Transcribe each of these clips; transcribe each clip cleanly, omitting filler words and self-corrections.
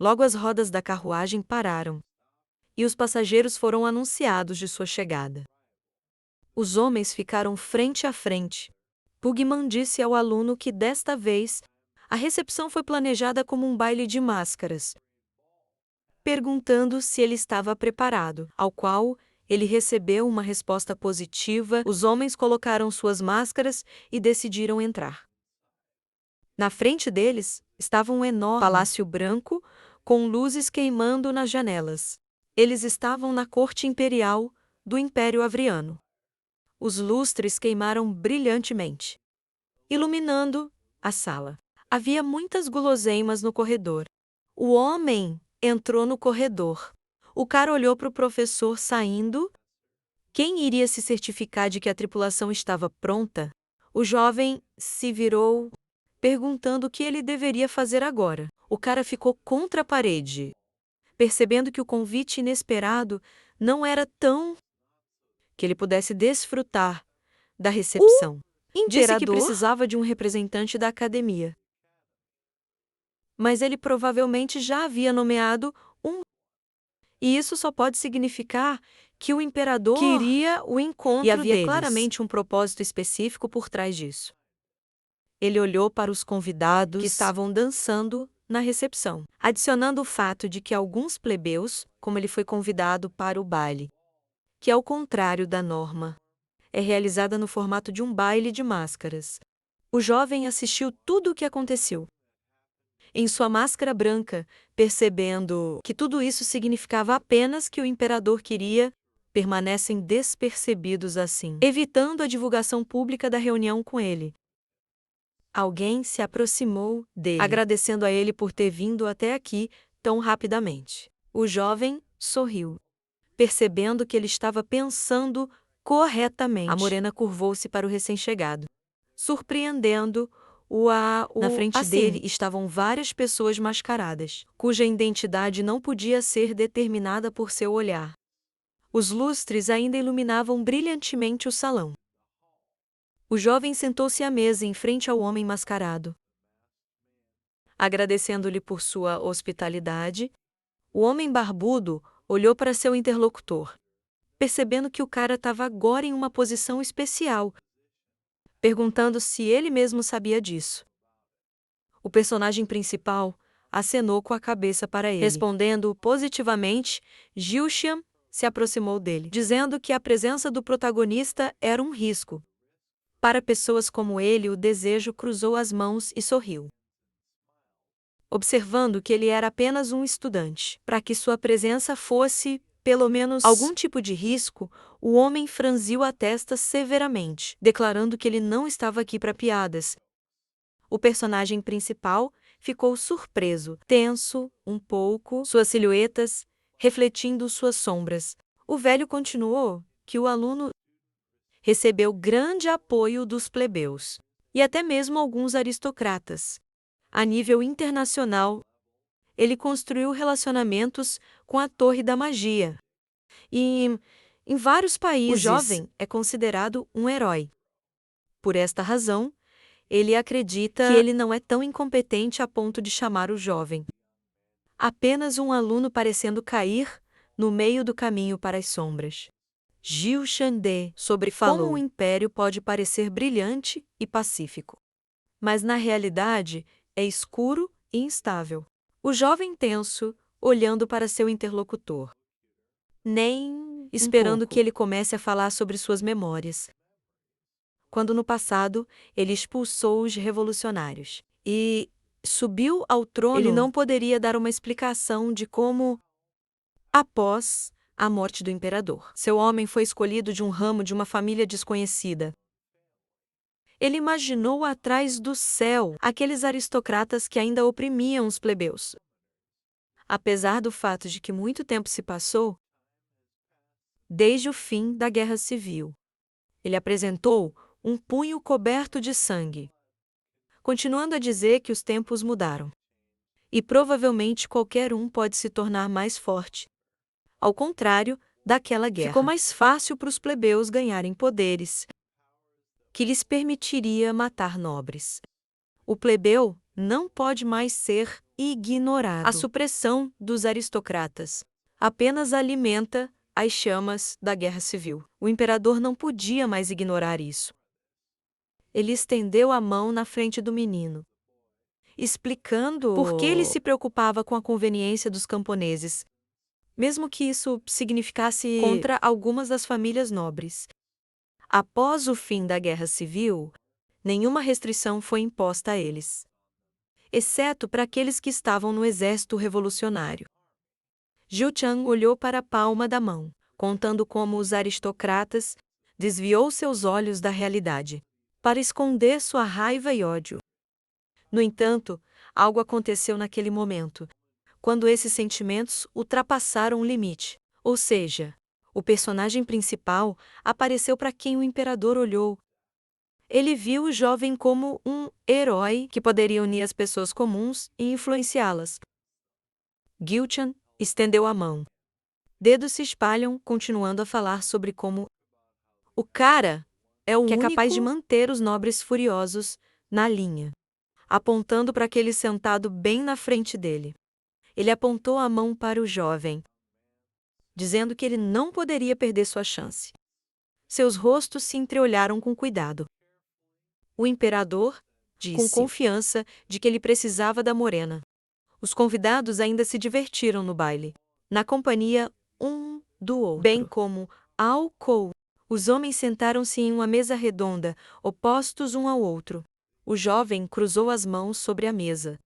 Logo as rodas da carruagem pararam, e os passageiros foram anunciados de sua chegada. Os homens ficaram frente a frente. Pugman disse ao aluno que, desta vez, a recepção foi planejada como um baile de máscaras, perguntando se ele estava preparado, ao qual ele recebeu uma resposta positiva. Os homens colocaram suas máscaras e decidiram entrar. Na frente deles estava um enorme palácio branco, com luzes queimando nas janelas. Eles estavam na corte imperial do Império Avriano. Os lustres queimaram brilhantemente, iluminando a sala. Havia muitas guloseimas no corredor. O homem entrou no corredor. O cara olhou para o professor saindo. Quem iria se certificar de que a tripulação estava pronta? O jovem se virou, perguntando o que ele deveria fazer agora. O cara ficou contra a parede, percebendo que o convite inesperado não era tão que ele pudesse desfrutar da recepção. Disse que precisava de um representante da academia. Mas ele provavelmente já havia nomeado um. E isso só pode significar que o imperador queria o encontro e havia claramente um propósito específico por trás disso. Ele olhou para os convidados que estavam dançando na recepção, adicionando o fato de que alguns plebeus, como ele foi convidado para o baile, que ao contrário da norma, é realizada no formato de um baile de máscaras. O jovem assistiu tudo o que aconteceu. Em sua máscara branca, percebendo que tudo isso significava apenas que o imperador queria, permanecem despercebidos assim, evitando a divulgação pública da reunião com ele. Alguém se aproximou dele, agradecendo a ele por ter vindo até aqui tão rapidamente. O jovem sorriu, percebendo que ele estava pensando corretamente. A morena curvou-se para o recém-chegado, surpreendendo-o. Na frente dele estavam várias pessoas mascaradas, cuja identidade não podia ser determinada por seu olhar. Os lustres ainda iluminavam brilhantemente o salão. O jovem sentou-se à mesa em frente ao homem mascarado. Agradecendo-lhe por sua hospitalidade, o homem barbudo olhou para seu interlocutor, percebendo que o cara estava agora em uma posição especial, perguntando se ele mesmo sabia disso. O personagem principal acenou com a cabeça para ele. Respondendo positivamente, Gilshan se aproximou dele, dizendo que a presença do protagonista era um risco. Para pessoas como ele, o desejo cruzou as mãos e sorriu, observando que ele era apenas um estudante. Para que sua presença fosse, pelo menos, algum tipo de risco, o homem franziu a testa severamente, declarando que ele não estava aqui para piadas. O personagem principal ficou surpreso, tenso, um pouco, suas silhuetas refletindo suas sombras. O velho continuou que o aluno recebeu grande apoio dos plebeus e até mesmo alguns aristocratas. A nível internacional, ele construiu relacionamentos com a Torre da Magia. E, em vários países, o jovem é considerado um herói. Por esta razão, ele acredita que ele não é tão incompetente a ponto de chamar o jovem apenas um aluno parecendo cair no meio do caminho para as sombras. Gilshan falou como o império pode parecer brilhante e pacífico, mas na realidade é escuro e instável. O jovem tenso, olhando para seu interlocutor, nem esperando que ele comece a falar sobre suas memórias, quando no passado ele expulsou os revolucionários e subiu ao trono. Ele não poderia dar uma explicação de como, após a morte do imperador, seu homem foi escolhido de um ramo de uma família desconhecida. Ele imaginou atrás do céu aqueles aristocratas que ainda oprimiam os plebeus. Apesar do fato de que muito tempo se passou desde o fim da Guerra Civil, ele apresentou um punho coberto de sangue, continuando a dizer que os tempos mudaram. E provavelmente qualquer um pode se tornar mais forte. Ao contrário daquela guerra, ficou mais fácil para os plebeus ganharem poderes, que lhes permitiria matar nobres. O plebeu não pode mais ser ignorado. A supressão dos aristocratas apenas alimenta as chamas da guerra civil. O imperador não podia mais ignorar isso. Ele estendeu a mão na frente do menino, explicando por que ele se preocupava com a conveniência dos camponeses, mesmo que isso significasse contra algumas das famílias nobres. Após o fim da Guerra Civil, nenhuma restrição foi imposta a eles, exceto para aqueles que estavam no exército revolucionário. Jiu Chang olhou para a palma da mão, contando como os aristocratas desviou seus olhos da realidade, para esconder sua raiva e ódio. No entanto, algo aconteceu naquele momento, quando esses sentimentos ultrapassaram o limite. Ou seja, o personagem principal apareceu para quem o imperador olhou. Ele viu o jovem como um herói que poderia unir as pessoas comuns e influenciá-las. Gilchan estendeu a mão. Dedos se espalham, continuando a falar sobre como o cara é o único que é capaz de manter os nobres furiosos na linha, apontando para aquele sentado bem na frente dele. Ele apontou a mão para o jovem, dizendo que ele não poderia perder sua chance. Seus rostos se entreolharam com cuidado. O imperador disse, com confiança, de que ele precisava da morena. Os convidados ainda se divertiram no baile, na companhia um do outro, bem como álcool. Os homens sentaram-se em uma mesa redonda, opostos um ao outro. O jovem cruzou as mãos sobre a mesa,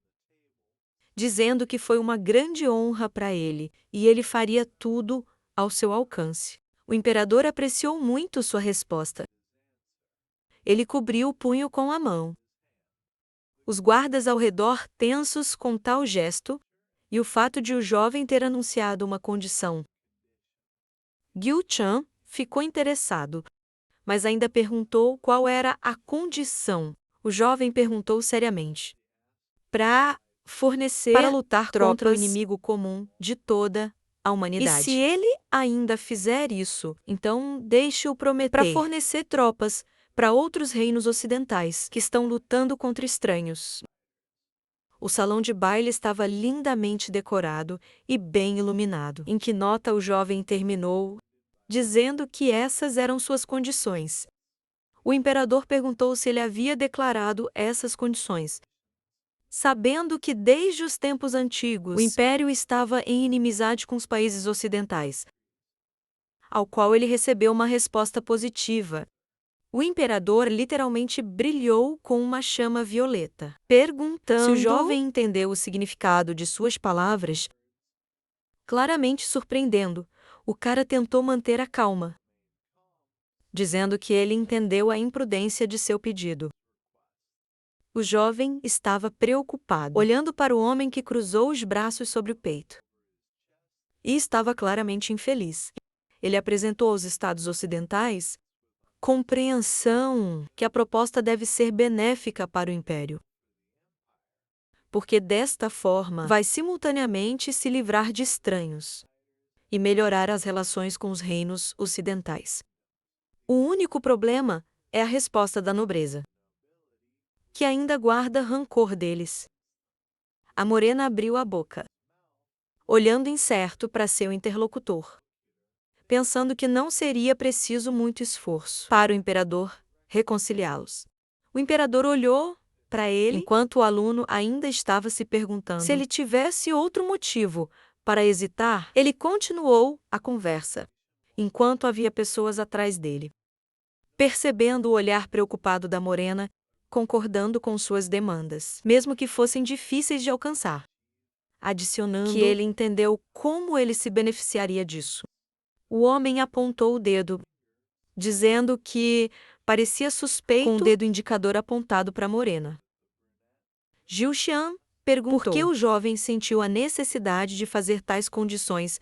dizendo que foi uma grande honra para ele e ele faria tudo ao seu alcance. O imperador apreciou muito sua resposta. Ele cobriu o punho com a mão. Os guardas ao redor tensos com tal gesto, e o fato de o jovem ter anunciado uma condição. Gilchan ficou interessado, mas ainda perguntou qual era a condição. O jovem perguntou seriamente. Para lutar contra o inimigo comum de toda a humanidade. E se ele ainda fizer isso, então deixe-o prometer. Para fornecer tropas para outros reinos ocidentais que estão lutando contra estranhos. O salão de baile estava lindamente decorado e bem iluminado. Em que nota o jovem terminou, dizendo que essas eram suas condições. O imperador perguntou se ele havia declarado essas condições, sabendo que desde os tempos antigos o império estava em inimizade com os países ocidentais, ao qual ele recebeu uma resposta positiva. O imperador literalmente brilhou com uma chama violeta, perguntando se o jovem entendeu o significado de suas palavras. Claramente surpreendendo, o cara tentou manter a calma, dizendo que ele entendeu a imprudência de seu pedido. O jovem estava preocupado, olhando para o homem que cruzou os braços sobre o peito. E estava claramente infeliz. Ele apresentou aos estados ocidentais compreensão que a proposta deve ser benéfica para o império, porque desta forma vai simultaneamente se livrar de estranhos e melhorar as relações com os reinos ocidentais. O único problema é a resposta da nobreza, que ainda guarda rancor deles. A morena abriu a boca, olhando incerto para seu interlocutor, pensando que não seria preciso muito esforço para o imperador reconciliá-los. O imperador olhou para ele enquanto o aluno ainda estava se perguntando se ele tivesse outro motivo para hesitar. Ele continuou a conversa, enquanto havia pessoas atrás dele. Percebendo o olhar preocupado da morena, concordando com suas demandas, mesmo que fossem difíceis de alcançar, adicionando que ele entendeu como ele se beneficiaria disso. O homem apontou o dedo, dizendo que parecia suspeito com o dedo indicador apontado para a morena. Gilchan perguntou por que o jovem sentiu a necessidade de fazer tais condições.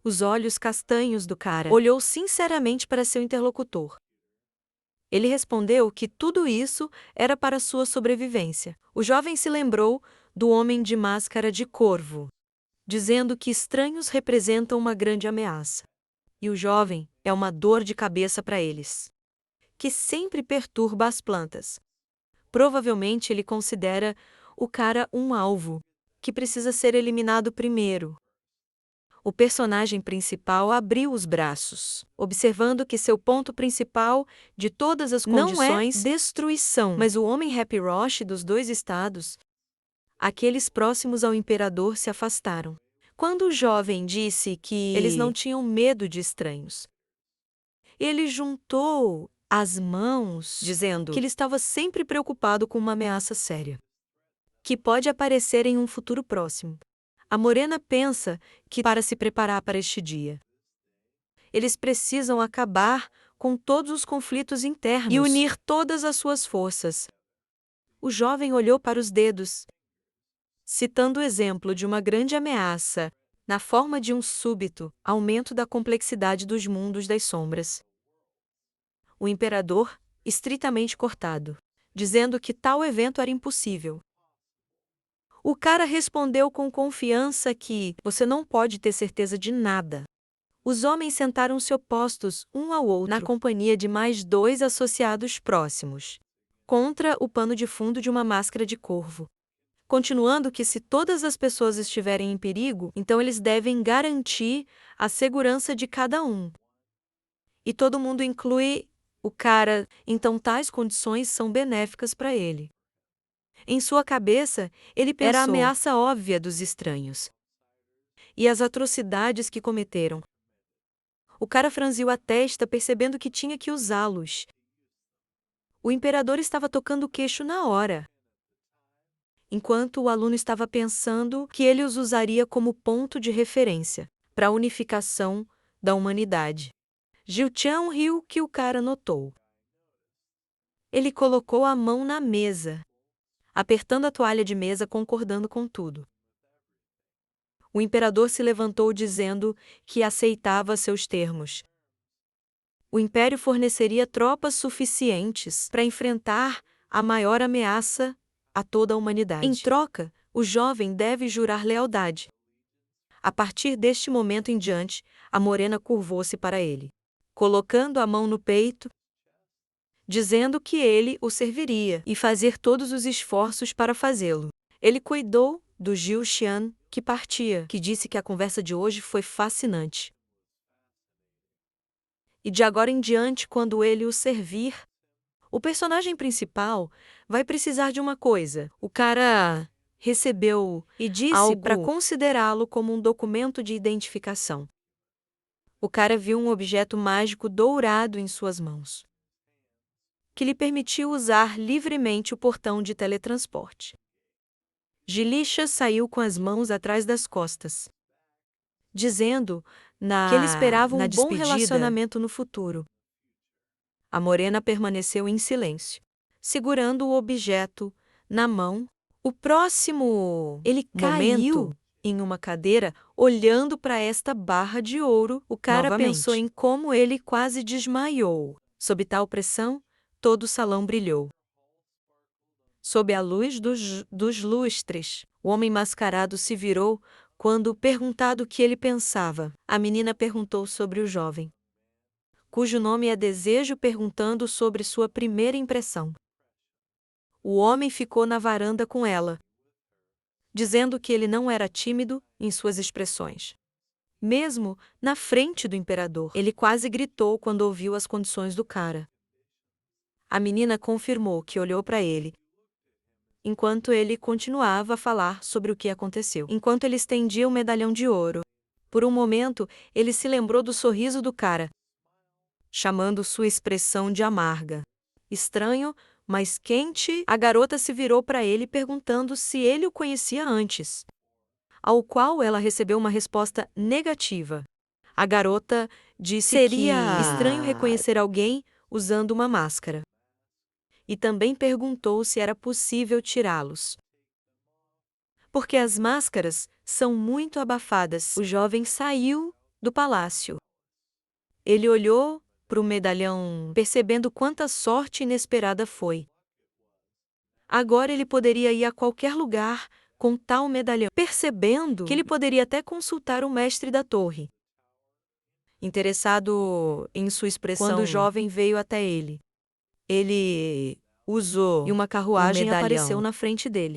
Os olhos castanhos do cara olhou sinceramente para seu interlocutor. Ele respondeu que tudo isso era para sua sobrevivência. O jovem se lembrou do homem de máscara de corvo, dizendo que estranhos representam uma grande ameaça. E o jovem é uma dor de cabeça para eles, que sempre perturba as plantas. Provavelmente ele considera o cara um alvo, que precisa ser eliminado primeiro. O personagem principal abriu os braços, observando que seu ponto principal de todas as condições não é destruição, mas o homem Happy Roche dos dois estados. Aqueles próximos ao imperador se afastaram. Quando o jovem disse que eles não tinham medo de estranhos, ele juntou as mãos, dizendo que ele estava sempre preocupado com uma ameaça séria, que pode aparecer em um futuro próximo. A morena pensa que, para se preparar para este dia, eles precisam acabar com todos os conflitos internos e unir todas as suas forças. O jovem olhou para os dedos, citando o exemplo de uma grande ameaça, na forma de um súbito aumento da complexidade dos mundos das sombras. O imperador, estritamente cortado, dizendo que tal evento era impossível. O cara respondeu com confiança que você não pode ter certeza de nada. Os homens sentaram-se opostos um ao outro, na companhia de mais dois associados próximos, contra o pano de fundo de uma máscara de corvo. Continuando que se todas as pessoas estiverem em perigo, então eles devem garantir a segurança de cada um. E todo mundo inclui o cara, então tais condições são benéficas para ele. Em sua cabeça, ele pensou, era a ameaça óbvia dos estranhos e as atrocidades que cometeram. O cara franziu a testa, percebendo que tinha que usá-los. O imperador estava tocando o queixo na hora, enquanto o aluno estava pensando que ele os usaria como ponto de referência para a unificação da humanidade. Jiu-Chan riu que o cara notou. Ele colocou a mão na mesa, apertando a toalha de mesa, concordando com tudo. O imperador se levantou dizendo que aceitava seus termos. O império forneceria tropas suficientes para enfrentar a maior ameaça a toda a humanidade. Em troca, o jovem deve jurar lealdade. A partir deste momento em diante, a morena curvou-se para ele, colocando a mão no peito, dizendo que ele o serviria e fazer todos os esforços para fazê-lo. Ele cuidou do Jiu Xian, que partia, que disse que a conversa de hoje foi fascinante. E de agora em diante, quando ele o servir, o personagem principal vai precisar de uma coisa. O cara recebeu e disse para considerá-lo como um documento de identificação. O cara viu um objeto mágico dourado em suas mãos, que lhe permitiu usar livremente o portão de teletransporte. Jilisha saiu com as mãos atrás das costas, dizendo que ele esperava um bom relacionamento no futuro. A morena permaneceu em silêncio, segurando o objeto na mão. O próximo ele caiu em uma cadeira, olhando para esta barra de ouro. O cara pensou em como ele quase desmaiou. Sob tal pressão, todo o salão brilhou. Sob a luz dos lustres, o homem mascarado se virou quando, perguntado o que ele pensava, a menina perguntou sobre o jovem, cujo nome é Desejo, perguntando sobre sua primeira impressão. O homem ficou na varanda com ela, dizendo que ele não era tímido em suas expressões. Mesmo na frente do imperador, ele quase gritou quando ouviu as condições do cara. A menina confirmou que olhou para ele, enquanto ele continuava a falar sobre o que aconteceu. Enquanto ele estendia o medalhão de ouro, por um momento, ele se lembrou do sorriso do cara, chamando sua expressão de amarga. Estranho, mas quente, a garota se virou para ele perguntando se ele o conhecia antes, ao qual ela recebeu uma resposta negativa. A garota disse que seria estranho reconhecer alguém usando uma máscara. E também perguntou se era possível tirá-los, porque as máscaras são muito abafadas. O jovem saiu do palácio. Ele olhou para o medalhão, percebendo quanta sorte inesperada foi. Agora ele poderia ir a qualquer lugar com tal medalhão, percebendo que ele poderia até consultar o mestre da torre. Interessado em sua expressão, quando o jovem veio até ele, ele usou e uma carruagem apareceu na frente dele.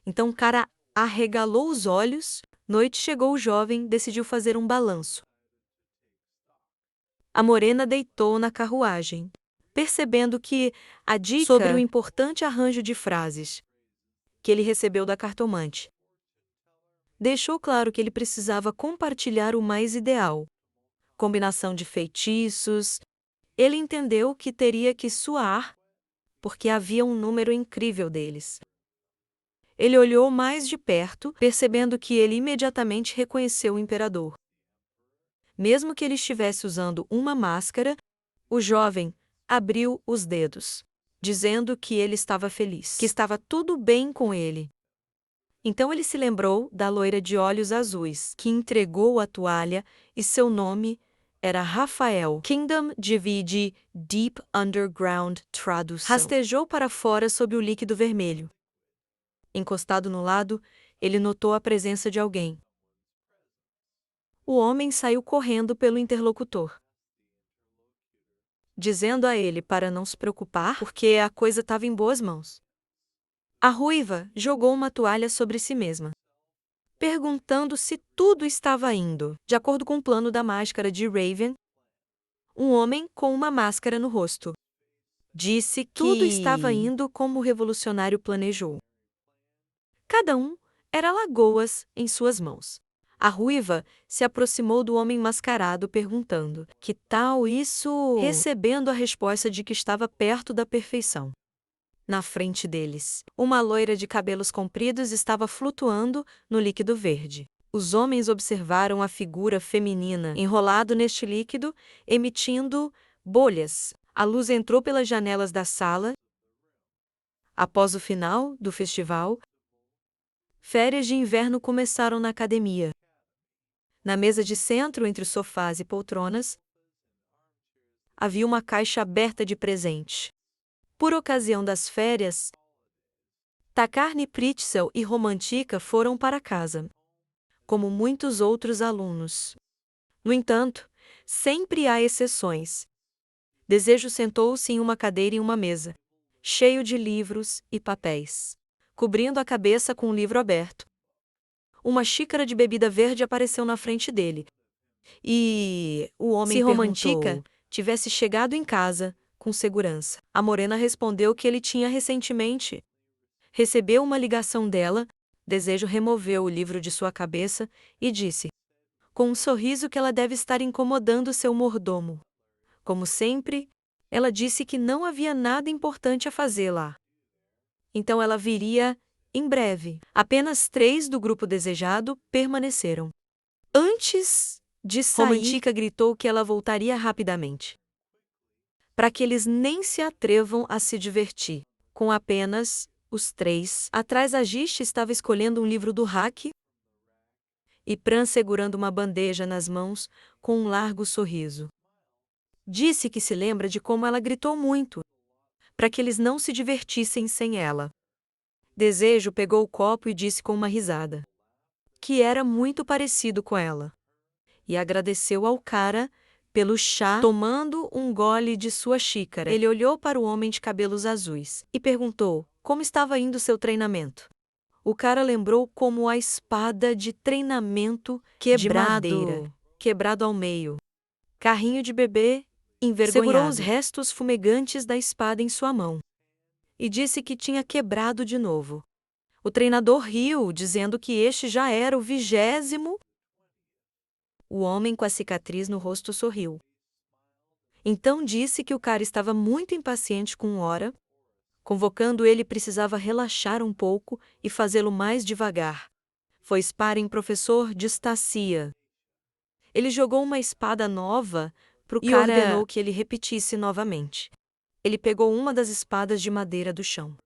Então o cara Arregalou os olhos, noite chegou o jovem, decidiu fazer um balanço. A morena deitou na carruagem, percebendo que a dica sobre o importante arranjo de frases que ele recebeu da cartomante deixou claro que ele precisava compartilhar o mais ideal. Combinação de feitiços. Ele entendeu que teria que suar, porque havia um número incrível deles. Ele olhou mais de perto, percebendo que ele imediatamente reconheceu o imperador. Mesmo que ele estivesse usando uma máscara, o jovem abriu os dedos, dizendo que ele estava feliz, que estava tudo bem com ele. Então ele se lembrou da loira de olhos azuis, que entregou a toalha, e seu nome era Rafael. Kingdom divide Deep Underground tradução. Rastejou para fora sob o líquido vermelho. Encostado no lado, ele notou a presença de alguém. O homem saiu correndo pelo interlocutor, dizendo a ele para não se preocupar, porque a coisa estava em boas mãos. A ruiva jogou uma toalha sobre si mesma, perguntando se tudo estava indo de acordo com o plano da máscara de Raven. Um homem com uma máscara no rosto disse que tudo estava indo como o revolucionário planejou. Cada um era lagoas em suas mãos. A ruiva se aproximou do homem mascarado, perguntando: que tal isso? Recebendo a resposta de que estava perto da perfeição. Na frente deles, uma loira de cabelos compridos estava flutuando no líquido verde. Os homens observaram a figura feminina enrolado neste líquido, emitindo bolhas. A luz entrou pelas janelas da sala. Após o final do festival, férias de inverno começaram na academia. Na mesa de centro, entre os sofás e poltronas, havia uma caixa aberta de presente. Por ocasião das férias, Takarni Pritzel e Romantica foram para casa, como muitos outros alunos. No entanto, sempre há exceções. Desejo sentou-se em uma cadeira em uma mesa, cheio de livros e papéis, cobrindo a cabeça com um livro aberto. Uma xícara de bebida verde apareceu na frente dele. E o homem perguntou se Romantica tivesse chegado em casa com segurança. A morena respondeu que ele tinha recentemente recebeu uma ligação dela. Desejo removeu o livro de sua cabeça e disse, com um sorriso, que ela deve estar incomodando seu mordomo. Como sempre, ela disse que não havia nada importante a fazer lá. Então ela viria em breve. Apenas 3 do grupo desejado permaneceram. Antes de sair, Romantica gritou que ela voltaria rapidamente, para que eles nem se atrevam a se divertir. Com apenas os 3, atrás a Giste estava escolhendo um livro do Hack, e Pran segurando uma bandeja nas mãos, com um largo sorriso. Disse que se lembra de como ela gritou muito, para que eles não se divertissem sem ela. Desejo pegou o copo e disse com uma risada que era muito parecido com ela, e agradeceu ao cara pelo chá, tomando um gole de sua xícara. Ele olhou para o homem de cabelos azuis e perguntou como estava indo seu treinamento. O cara lembrou como a espada de treinamento quebrado ao meio. Carrinho de bebê, envergonhado. Segurou os restos fumegantes da espada em sua mão e disse que tinha quebrado de novo. O treinador riu, dizendo que este já era o 20º. O homem com a cicatriz no rosto sorriu. Então disse que o cara estava muito impaciente com Ora, convocando ele precisava relaxar um pouco e fazê-lo mais devagar. Foi sparring professor de Stacia. Ele jogou uma espada nova para o cara e ordenou que ele repetisse novamente. Ele pegou uma das espadas de madeira do chão,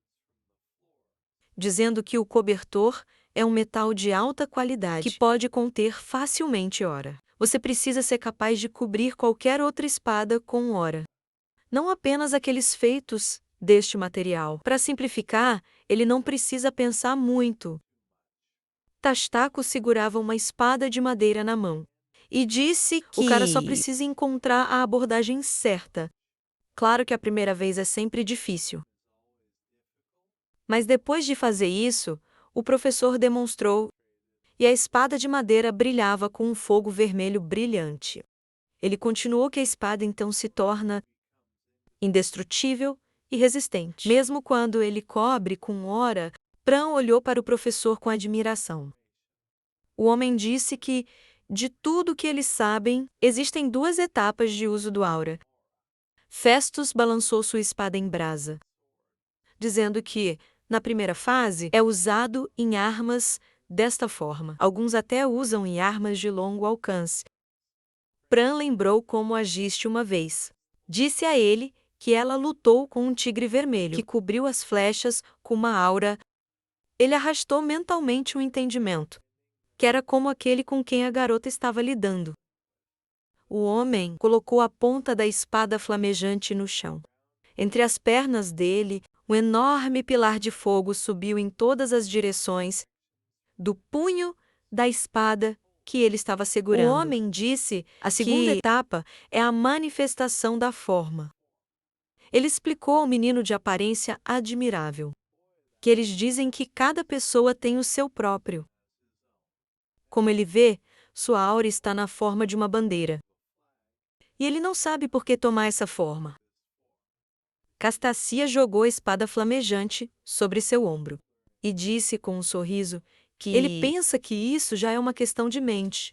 dizendo que o cobertor é um metal de alta qualidade que pode conter facilmente Ora. Você precisa ser capaz de cobrir qualquer outra espada com Ora, não apenas aqueles feitos deste material. Para simplificar, ele não precisa pensar muito. Tastaco segurava uma espada de madeira na mão e disse que o cara só precisa encontrar a abordagem certa. Claro que a primeira vez é sempre difícil, mas depois de fazer isso, O professor demonstrou, e a espada de madeira brilhava com um fogo vermelho brilhante. Ele continuou que a espada então se torna indestrutível e resistente. Mesmo quando ele cobre com ora, Pran olhou para o professor com admiração. O homem disse que, de tudo que eles sabem, existem 2 etapas de uso do aura. Festus balançou sua espada em brasa, dizendo que, na primeira fase, é usado em armas desta forma. Alguns até usam em armas de longo alcance. Pran lembrou como agiste uma vez. Disse a ele que ela lutou com um tigre vermelho, que cobriu as flechas com uma aura. Ele arrastou mentalmente um entendimento, que era como aquele com quem a garota estava lidando. O homem colocou a ponta da espada flamejante no chão. Entre as pernas dele, um enorme pilar de fogo subiu em todas as direções do punho da espada que ele estava segurando. O homem disse: a segunda etapa é a manifestação da forma. Ele explicou ao menino de aparência admirável que eles dizem que cada pessoa tem o seu próprio. Como ele vê, sua aura está na forma de uma bandeira. E ele não sabe por que tomar essa forma. Castacia jogou a espada flamejante sobre seu ombro e disse com um sorriso que ele pensa que isso já é uma questão de mente,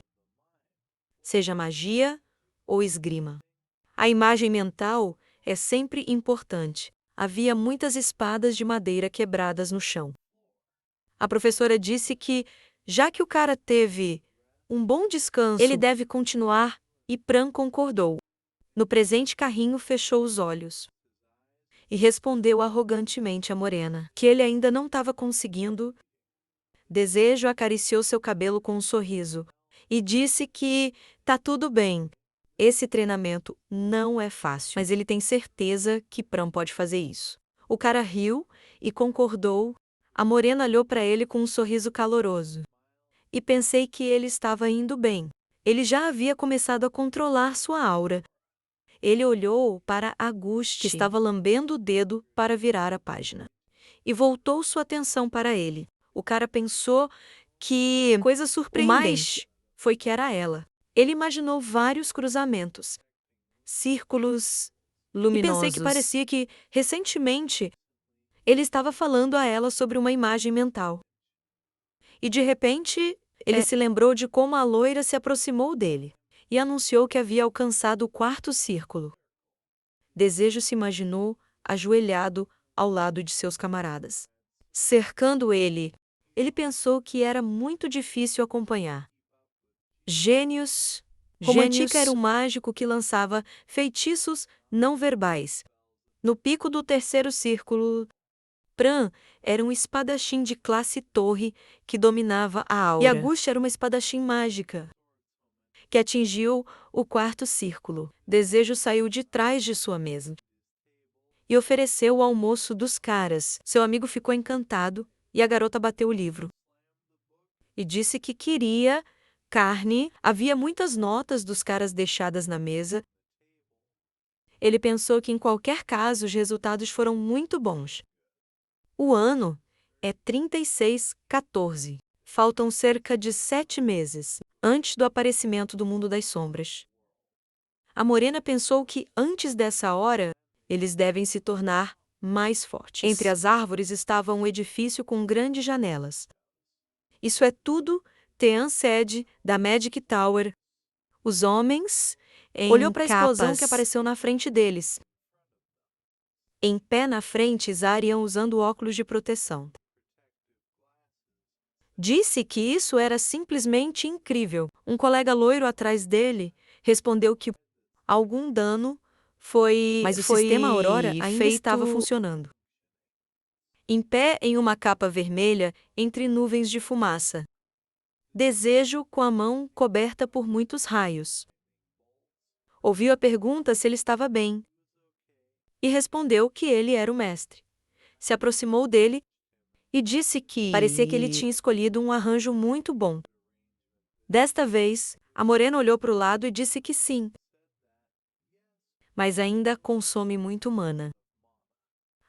seja magia ou esgrima. A imagem mental é sempre importante. Havia muitas espadas de madeira quebradas no chão. A professora disse que, já que o cara teve um bom descanso, ele deve continuar, e Pran concordou. No presente carrinho fechou os olhos e respondeu arrogantemente a morena que ele ainda não estava conseguindo. Desejo acariciou seu cabelo com um sorriso e disse que tá tudo bem. Esse treinamento não é fácil, mas ele tem certeza que Pran pode fazer isso. O cara riu e concordou. A morena olhou para ele com um sorriso caloroso. E pensei que ele estava indo bem. Ele já havia começado a controlar sua aura. Ele olhou para Auguste, que estava lambendo o dedo para virar a página, e voltou sua atenção para ele. O cara pensou que coisa surpreendente foi que era ela. Ele imaginou vários cruzamentos, círculos luminosos. E pensei que parecia que, recentemente, ele estava falando a ela sobre uma imagem mental. E de repente, ele se lembrou de como a loira se aproximou dele e anunciou que havia alcançado o 4º círculo. Desejo se imaginou ajoelhado ao lado de seus camaradas, cercando ele. Ele pensou que era muito difícil acompanhar. Gênios. Romantica era um mágico que lançava feitiços não verbais. No pico do 3º círculo, Pran era um espadachim de classe torre que dominava a aura. E Auguste era uma espadachim mágica que atingiu o 4º círculo. Desejo saiu de trás de sua mesa e ofereceu o almoço dos caras. Seu amigo ficou encantado e a garota bateu o livro e disse que queria carne. Havia muitas notas dos caras deixadas na mesa. Ele pensou que em qualquer caso os resultados foram muito bons. O ano é 3614. Faltam cerca de 7 meses antes do aparecimento do mundo das sombras. A morena pensou que antes dessa hora, eles devem se tornar mais fortes. Entre as árvores estava um edifício com grandes janelas. Isso é tudo Tean Sede da Magic Tower. Os homens olhou para a explosão que apareceu na frente deles. Em pé na frente, Zarian usando óculos de proteção. Disse que isso era simplesmente incrível. Um colega loiro atrás dele respondeu que algum dano foi, mas o sistema Aurora ainda estava funcionando. Em pé em uma capa vermelha entre nuvens de fumaça. Desejo com a mão coberta por muitos raios. Ouviu a pergunta se ele estava bem e respondeu que ele era o mestre. Se aproximou dele e disse que parecia que ele tinha escolhido um arranjo muito bom. Desta vez, a morena olhou para o lado e disse que sim, mas ainda consome muito mana.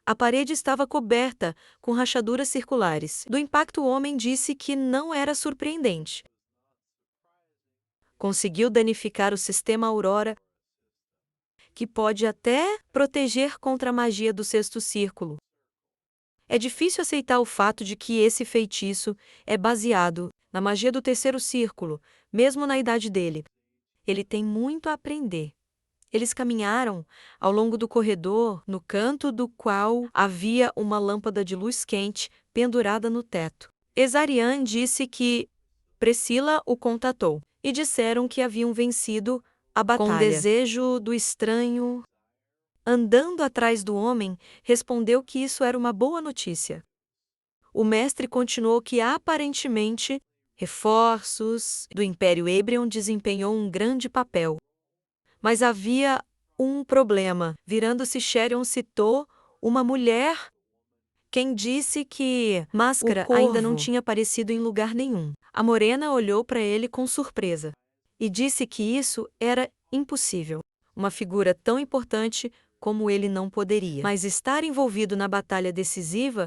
A parede estava coberta com rachaduras circulares. Do impacto, o homem disse que não era surpreendente. Conseguiu danificar o sistema Aurora, que pode até proteger contra a magia do sexto círculo. É difícil aceitar o fato de que esse feitiço é baseado na magia do terceiro círculo, mesmo na idade dele. Ele tem muito a aprender. Eles caminharam ao longo do corredor, no canto do qual havia uma lâmpada de luz quente pendurada no teto. Exarian disse que Priscila o contatou, e disseram que haviam vencido a batalha. Com o desejo do estranho, andando atrás do homem, respondeu que isso era uma boa notícia. O mestre continuou que aparentemente reforços do Império Ebrion desempenhou um grande papel. Mas havia um problema. Virando-se, Cherion citou uma mulher. Quem disse que Máscara ainda não tinha aparecido em lugar nenhum. A morena olhou para ele com surpresa e disse que isso era impossível. Uma figura tão importante como ele não poderia. Mas estar envolvido na batalha decisiva?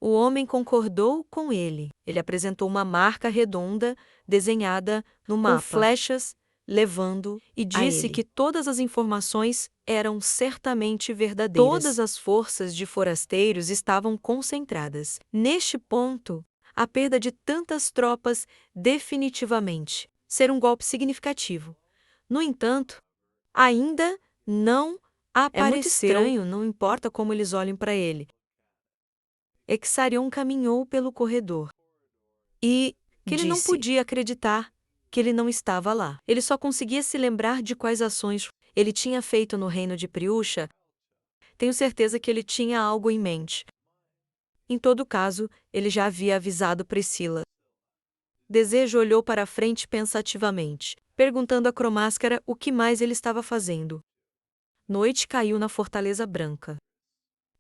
O homem concordou com ele. Ele apresentou uma marca redonda desenhada no mapa, com flechas levando, e disse que todas as informações eram certamente verdadeiras. Todas as forças de forasteiros estavam concentradas. Neste ponto, a perda de tantas tropas definitivamente ser um golpe significativo. No entanto, ainda não apareceu. É muito estranho, não importa como eles olhem para ele. Exarion caminhou pelo corredor e que ele não podia acreditar que ele não estava lá. Ele só conseguia se lembrar de quais ações ele tinha feito no reino de Priusha. Tenho certeza que ele tinha algo em mente. Em todo caso, ele já havia avisado Priscila. Desejo olhou para a frente pensativamente, perguntando a Cromáscara o que mais ele estava fazendo. Noite caiu na Fortaleza Branca.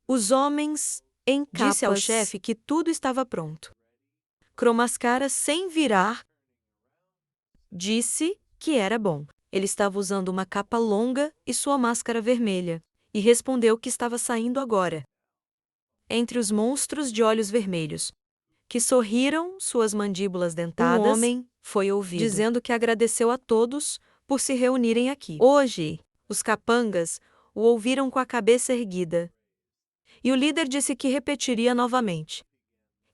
Os homens em capas disse ao chefe que tudo estava pronto. Cromáscara, sem virar, disse que era bom. Ele estava usando uma capa longa e sua máscara vermelha, e respondeu que estava saindo agora. Entre os monstros de olhos vermelhos, que sorriram suas mandíbulas dentadas, um homem foi ouvido, dizendo que agradeceu a todos por se reunirem aqui. Hoje, os capangas o ouviram com a cabeça erguida. E o líder disse que repetiria novamente,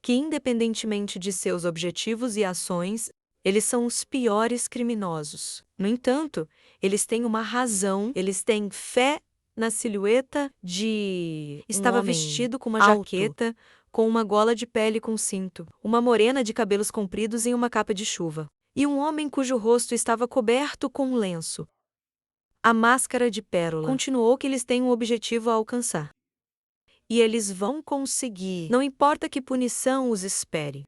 que independentemente de seus objetivos e ações, eles são os piores criminosos. No entanto, eles têm uma razão, eles têm fé na silhueta de estava vestido com uma jaqueta, com uma gola de pele com cinto, uma morena de cabelos compridos em uma capa de chuva, e um homem cujo rosto estava coberto com um lenço. A máscara de pérola. Continuou que eles têm um objetivo a alcançar. E eles vão conseguir, não importa que punição os espere.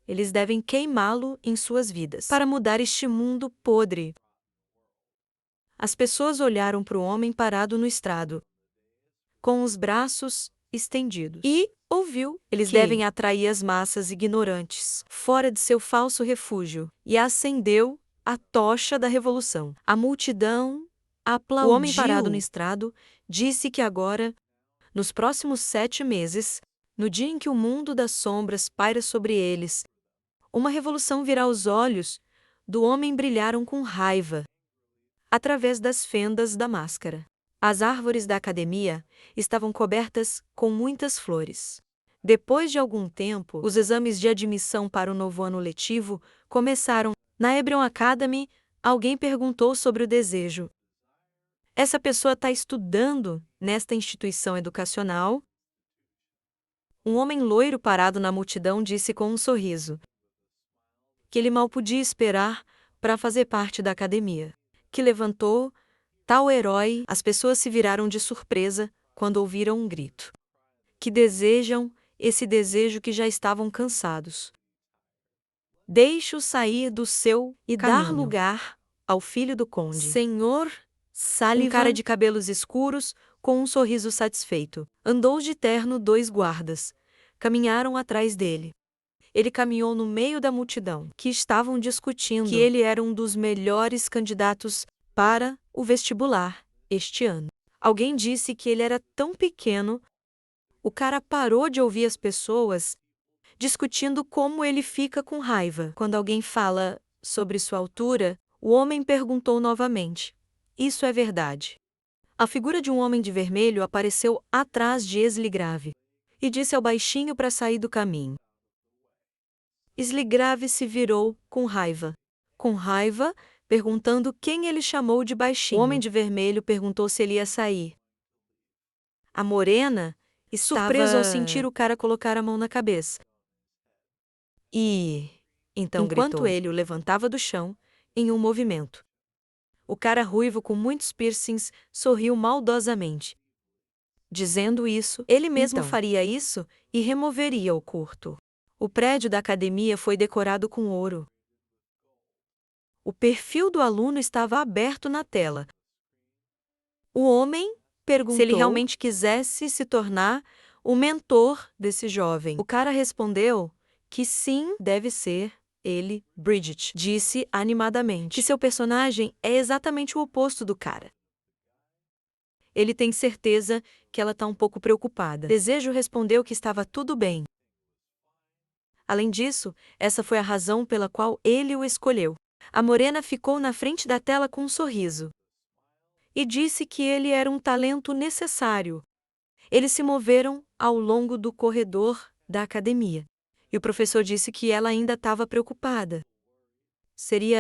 Eles devem queimá-lo em suas vidas para mudar este mundo podre. As pessoas olharam para o homem parado no estrado, com os braços estendidos, e ouviu. Eles devem atrair as massas ignorantes fora de seu falso refúgio, e acendeu a tocha da revolução. A multidão aplaudiu. O homem parado no estrado disse que agora, nos próximos 7 meses, no dia em que o mundo das sombras paira sobre eles, uma revolução virá. Os olhos do homem brilharam com raiva, através das fendas da máscara. As árvores da academia estavam cobertas com muitas flores. Depois de algum tempo, os exames de admissão para o novo ano letivo começaram. Na Ebrion Academy, alguém perguntou sobre o desejo. Essa pessoa está estudando nesta instituição educacional? Um homem loiro parado na multidão disse com um sorriso que ele mal podia esperar para fazer parte da academia. Que levantou tal herói. As pessoas se viraram de surpresa quando ouviram um grito. Que desejam esse desejo que já estavam cansados. Deixe-o sair do seu e caminho. Dar lugar ao filho do conde. Senhor Sullivan, um cara de cabelos escuros, com um sorriso satisfeito, andou de terno. 2 guardas caminharam atrás dele. Ele caminhou no meio da multidão, que estavam discutindo que ele era um dos melhores candidatos para o vestibular este ano. Alguém disse que ele era tão pequeno O cara parou de ouvir as pessoas discutindo como ele fica com raiva. Quando alguém fala sobre sua altura, o homem perguntou novamente: Isso é verdade? A figura de um homem de vermelho apareceu atrás de Esligrave e disse ao baixinho para sair do caminho. Esligrave se virou com raiva. Com raiva, perguntando quem ele chamou de baixinho. O homem de vermelho perguntou se ele ia sair. A morena estava surpresa ao sentir o cara colocar a mão na cabeça. E então enquanto gritou. Ele o levantava do chão, em um movimento. O cara ruivo com muitos piercings sorriu maldosamente. Dizendo isso, ele mesmo faria isso e removeria o curto. O prédio da academia foi decorado com ouro. O perfil do aluno estava aberto na tela. O homem perguntou se ele realmente quisesse se tornar o mentor desse jovem. O cara respondeu que sim, deve ser. Ele, Bridget, disse animadamente que seu personagem é exatamente o oposto do cara. Ele tem certeza que ela está um pouco preocupada. Desejo respondeu que estava tudo bem. Além disso, essa foi a razão pela qual ele o escolheu. A morena ficou na frente da tela com um sorriso. E disse que ele era um talento necessário. Eles se moveram ao longo do corredor da academia. E o professor disse que ela ainda estava preocupada. Seria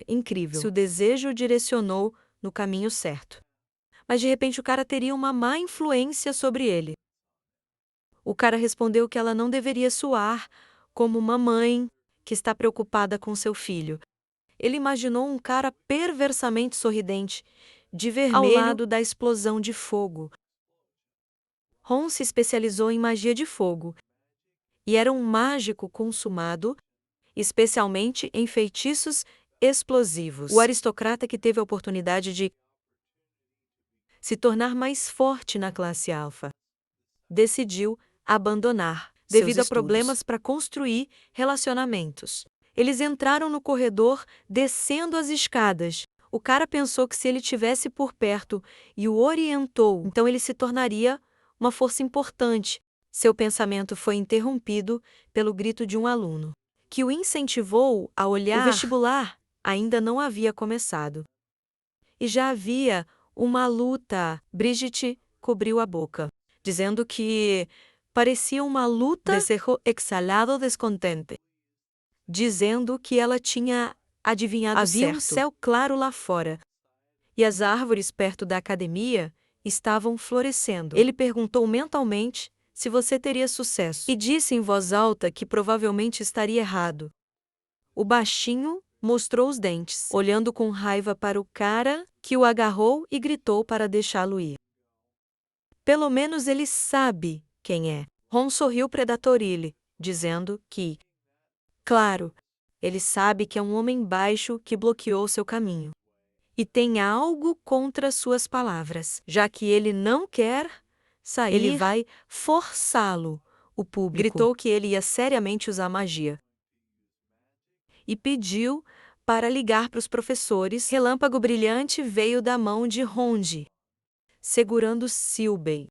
incrível se o desejo o direcionou no caminho certo. Mas de repente o cara teria uma má influência sobre ele. O cara respondeu que ela não deveria soar como uma mãe que está preocupada com seu filho. Ele imaginou um cara perversamente sorridente, de vermelho, ao lado da explosão de fogo. Ron se especializou em magia de fogo e era um mágico consumado, especialmente em feitiços explosivos. O aristocrata que teve a oportunidade de se tornar mais forte na classe alfa decidiu abandonar devido a problemas para construir relacionamentos. Eles entraram no corredor descendo as escadas. O cara pensou que se ele tivesse por perto e o orientou, então ele se tornaria uma força importante. Seu pensamento foi interrompido pelo grito de um aluno, que o incentivou a olhar. O vestibular ainda não havia começado. E já havia uma luta. Bridget cobriu a boca, dizendo que parecia uma luta. Desejou exhalado descontente, dizendo que ela tinha adivinhado certo. Havia um céu claro lá fora, e as árvores perto da academia estavam florescendo. Ele perguntou mentalmente se você teria sucesso, e disse em voz alta que provavelmente estaria errado. O baixinho mostrou os dentes, olhando com raiva para o cara, que o agarrou e gritou para deixá-lo ir. Pelo menos ele sabe quem é. Ron sorriu predatoril, dizendo que, claro, ele sabe que é um homem baixo que bloqueou seu caminho. E tem algo contra suas palavras. Já que ele não quer sair, ele vai forçá-lo. O público gritou que ele ia seriamente usar magia. E pediu para ligar para os professores. Relâmpago brilhante veio da mão de Rondi, segurando Silbey.